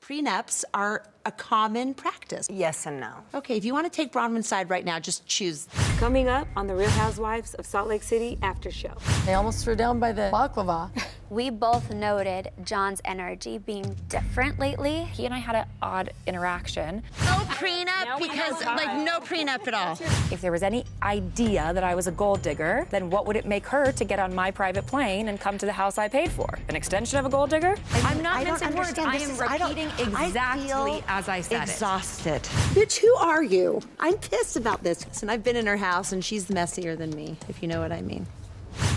prenups are a common practice. Yes and no. Okay, if you want to take Bronwyn's side right now, just choose. Coming up on the Real Housewives of Salt Lake City after show. They almost threw down by the baklava. We both noted John's energy being different lately. He and I had an odd interaction. No prenup, because, no prenup at all. If there was any idea that I was a gold digger, then what would it make her to get on my private plane and come to the house I paid for? An extension of a gold digger? I'm not mincing words. I am repeating exactly as I said exhausted. Bitch, who are you? I'm pissed about this. And I've been in her house, and she's messier than me, if you know what I mean.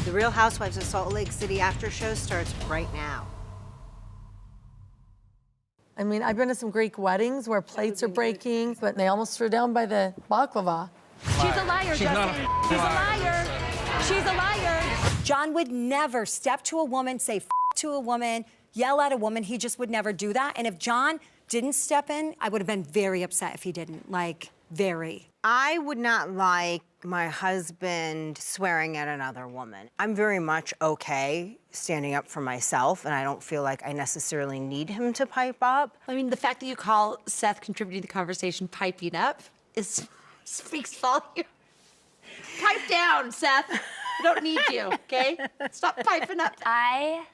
The Real Housewives of Salt Lake City after show starts right now. I mean, I've been to some Greek weddings where plates are breaking, but they almost threw down by the baklava. She's a liar, Justin. She's a liar. She's a liar. John would never step to a woman, say to a woman, yell at a woman. He just would never do that. And if John didn't step in, I would have been very upset if he didn't, like, very. I would not like my husband swearing at another woman. I'm very much okay standing up for myself, and I don't feel like I necessarily need him to pipe up. I mean, the fact that you call Seth contributing to the conversation piping up speaks volume. Pipe down, Seth. I don't need you, okay? Stop piping up. I,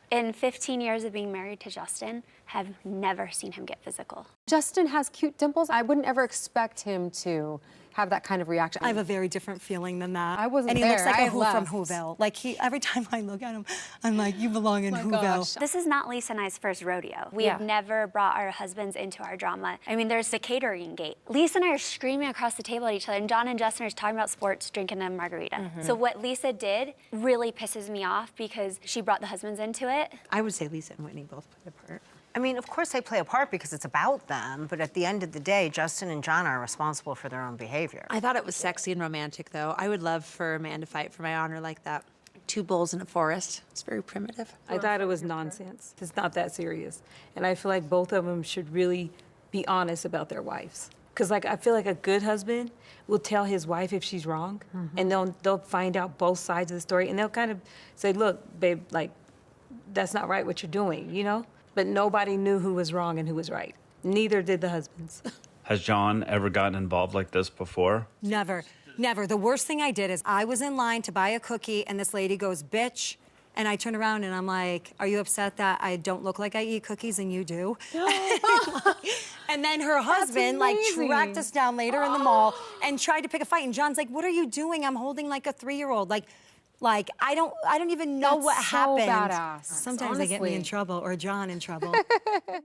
in 15 years of being married to Justin, have never seen him get physical. Justin has cute dimples. I wouldn't ever expect him to have that kind of reaction. I have a very different feeling than that. I wasn't there. there. And he looks like I a Who left. from Whoville. Like, every time I look at him, I'm like, you belong in Whoville. Gosh. This is not Lisa and I's first rodeo. We've never brought our husbands into our drama. I mean, there's the catering gate. Lisa and I are screaming across the table at each other, and John and Justin are talking about sports, drinking a margarita. So what Lisa did really pisses me off because she brought the husbands into it. I would say Lisa and Whitney both played a part. I mean, of course they play a part because it's about them, but at the end of the day, Justin and John are responsible for their own behavior. I thought it was sexy and romantic, though. I would love for a man to fight for my honor like that. 2 bulls in a forest. It's very primitive. I thought it was nonsense. It's not that serious. And I feel like both of them should really be honest about their wives. Because, like, I feel like a good husband will tell his wife if she's wrong, and they'll find out both sides of the story, and they'll kind of say, look, babe, like, that's not right what you're doing, you know? But nobody knew who was wrong and who was right. Neither did the husbands. Has John ever gotten involved like this before? Never, never. The worst thing I did is I was in line to buy a cookie, and this lady goes, bitch. And I turn around and I'm like, are you upset that I don't look like I eat cookies and you do? And then her husband like tracked us down later in the mall and tried to pick a fight. And John's like, what are you doing? I'm holding like a 3-year-old. Like I don't even know what happened. Badass. Sometimes they get me in trouble or John in trouble.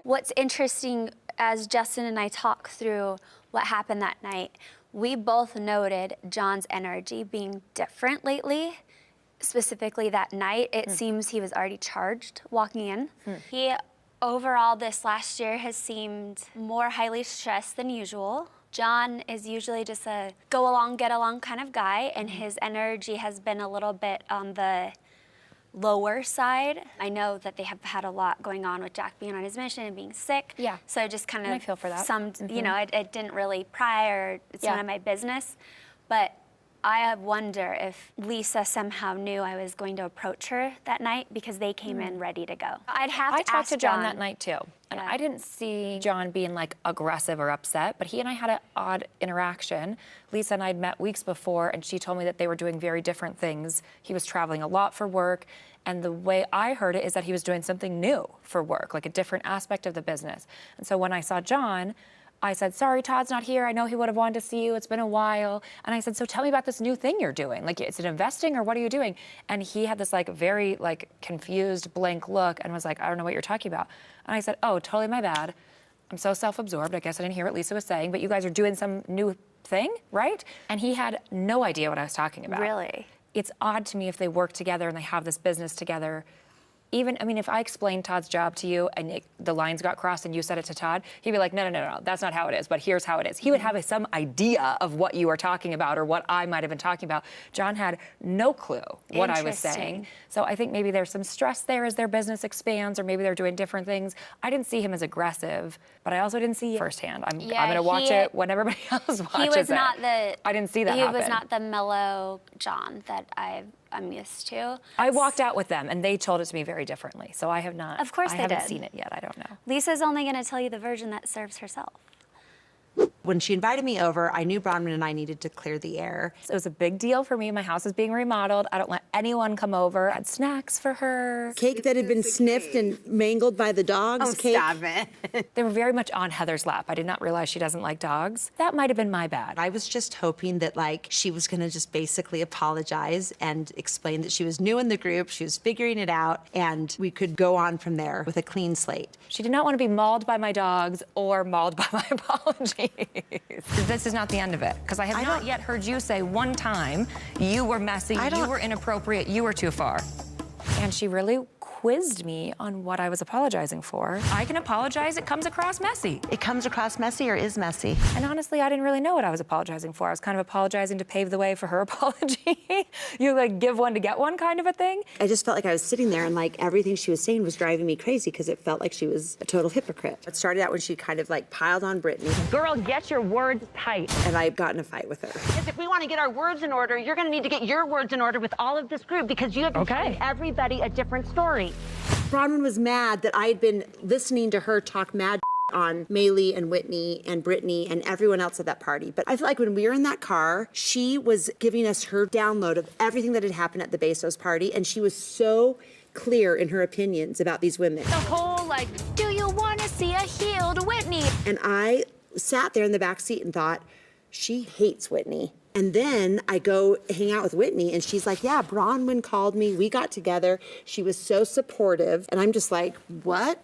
What's interesting, as Justin and I talk through what happened that night, we both noted John's energy being different lately. Specifically that night, it seems he was already charged walking in. He, overall, this last year has seemed more highly stressed than usual. John is usually just a go along, get along kind of guy, and his energy has been a little bit on the lower side. I know that they have had a lot going on with Jack being on his mission and being sick. Yeah. So I just kind of I feel for that. You know, it didn't really pry or it's none of my business. But I wonder if Lisa somehow knew I was going to approach her that night because they came in ready to go. I'd have to I talked ask to John that night too, and Yeah. I didn't see John being like aggressive or upset, but he and I had an odd interaction. Lisa and I had met weeks before, and she told me that they were doing very different things. He was traveling a lot for work, and the way I heard it is that he was doing something new for work, like a different aspect of the business. And so when I saw John, I said, sorry, Todd's not here. I know he would have wanted to see you. It's been a while. And I said, so tell me about this new thing you're doing. Like, is it investing or what are you doing? And he had this like very like confused blank look and was like, I don't know what you're talking about. And I said, oh, totally my bad. I'm so self-absorbed. I guess I didn't hear what Lisa was saying, but you guys are doing some new thing, right? And he had no idea what I was talking about. Really? It's odd to me if they work together and they have this business together. Even, I mean, if I explained Todd's job to you and the lines got crossed and you said it to Todd, he'd be like, no, that's not how it is, but here's how it is. He would have some idea of what you were talking about or what I might have been talking about. John had no clue what I was saying. So I think maybe there's some stress there as their business expands, or maybe they're doing different things. I didn't see him as aggressive, but I also didn't see it firsthand. I'm going to watch it when everybody else watches it. He was not the... I didn't see that happen. He was not the mellow John that I've I'm used to. I walked out with them, and they told it to me very differently. So I have not. Of course they I haven't did. seen it yet. I don't know. Lisa's only going to tell you the version that serves herself. When she invited me over, I knew Bronwyn and I needed to clear the air. So it was a big deal for me. My house is being remodeled. I don't let anyone come over. I had snacks for her. Cake that had been sniffed and mangled by the dogs. Oh, Cake. stop it. They were very much on Heather's lap. I did not realize she doesn't like dogs. That might have been my bad. I was just hoping that like she was gonna just basically apologize and explain that she was new in the group, she was figuring it out, and we could go on from there with a clean slate. She did not want to be mauled by my dogs or mauled by my apologies. This is not the end of it, because I have not yet heard you say one time you were messy, you were inappropriate, you were too far. And she really quizzed me on what I was apologizing for. I can apologize, it comes across messy. It comes across messy or is messy? And honestly, I didn't really know what I was apologizing for. I was kind of apologizing to pave the way for her apology. You like give one to get one kind of a thing. I just felt like I was sitting there and like everything she was saying was driving me crazy because it felt like she was a total hypocrite. It started out when she kind of like piled on Brittany. Girl, get your words tight. And I got in a fight with her. Because if we want to get our words in order, you're going to need to get your words in order with all of this group because you have been telling everybody a different story. Bronwyn was mad that I had been listening to her talk mad on Maylee and Whitney and Brittany and everyone else at that party. But I feel like when we were in that car, she was giving us her download of everything that had happened at the Bezos party, and she was so clear in her opinions about these women. The whole, like, do you want to see a healed Whitney? And I sat there in the back seat and thought, she hates Whitney. And then I go hang out with Whitney, and she's like, yeah, Bronwyn called me. We got together. She was so supportive. And I'm just like, what?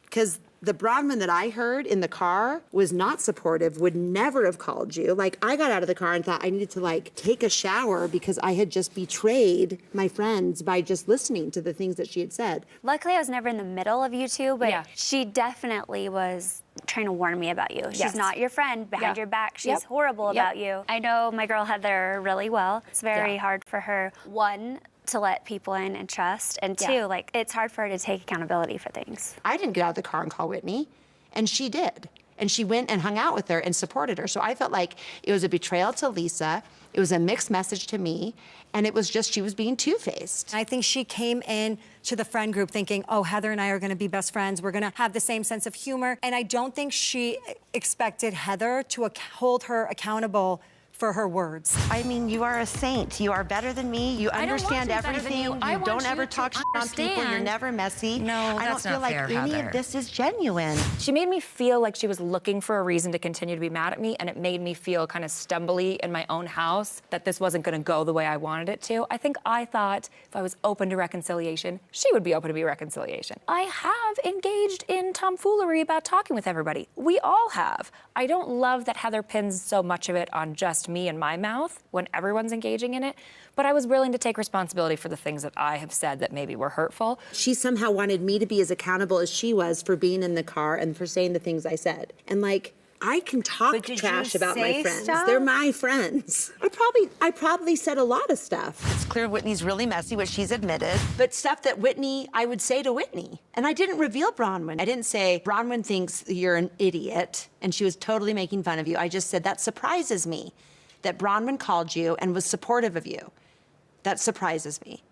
Because the Bronwyn that I heard in the car was not supportive, would never have called you. Like, I got out of the car and thought I needed to, like, take a shower because I had just betrayed my friends by just listening to the things that she had said. Luckily, I was never in the middle of you two, but she definitely was trying to warn me about you. She's not your friend behind your back. She's horrible about you. I know my girl Heather really well. It's very hard for her, one, to let people in and trust, and two, like, it's hard for her to take accountability for things. I didn't get out of the car and call Whitney, and she did. And she went and hung out with her and supported her. So I felt like it was a betrayal to Lisa, it was a mixed message to me, and it was just she was being two-faced. I think she came in to the friend group thinking, oh, Heather and I are gonna be best friends. We're gonna have the same sense of humor. And I don't think she expected Heather to hold her accountable for her words. I mean, you are a saint. You are better than me. You understand everything. You don't ever talk shit on people. You're never messy. No, I don't feel like any of this is genuine. She made me feel like she was looking for a reason to continue to be mad at me, and it made me feel kind of stumbly in my own house that this wasn't going to go the way I wanted it to. I think I thought if I was open to reconciliation, she would be open to be reconciliation. I have engaged in tomfoolery about talking with everybody. We all have. I don't love that Heather pins so much of it on just me and my mouth when everyone's engaging in it, but I was willing to take responsibility for the things that I have said that maybe were hurtful. She somehow wanted me to be as accountable as she was for being in the car and for saying the things I said. And like, I can talk trash about my friends. They're my friends. I probably said a lot of stuff. It's clear Whitney's really messy, which she's admitted. But stuff that Whitney, I would say to Whitney. And I didn't reveal Bronwyn. I didn't say, Bronwyn thinks you're an idiot, and she was totally making fun of you. I just said, that surprises me that Bronwyn called you and was supportive of you. That surprises me.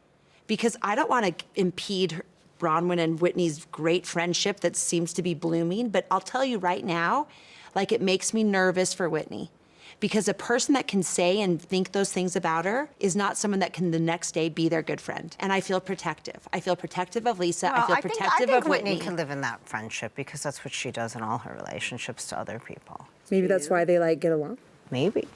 Because I don't want to impede Bronwyn and Whitney's great friendship that seems to be blooming, but I'll tell you right now, like, it makes me nervous for Whitney. Because a person that can say and think those things about her is not someone that can the next day be their good friend. And I feel protective. I feel protective of Lisa. Well, I feel protective of Whitney. Whitney can live in that friendship because that's what she does in all her relationships to other people. Maybe that's why they like get along. Maybe.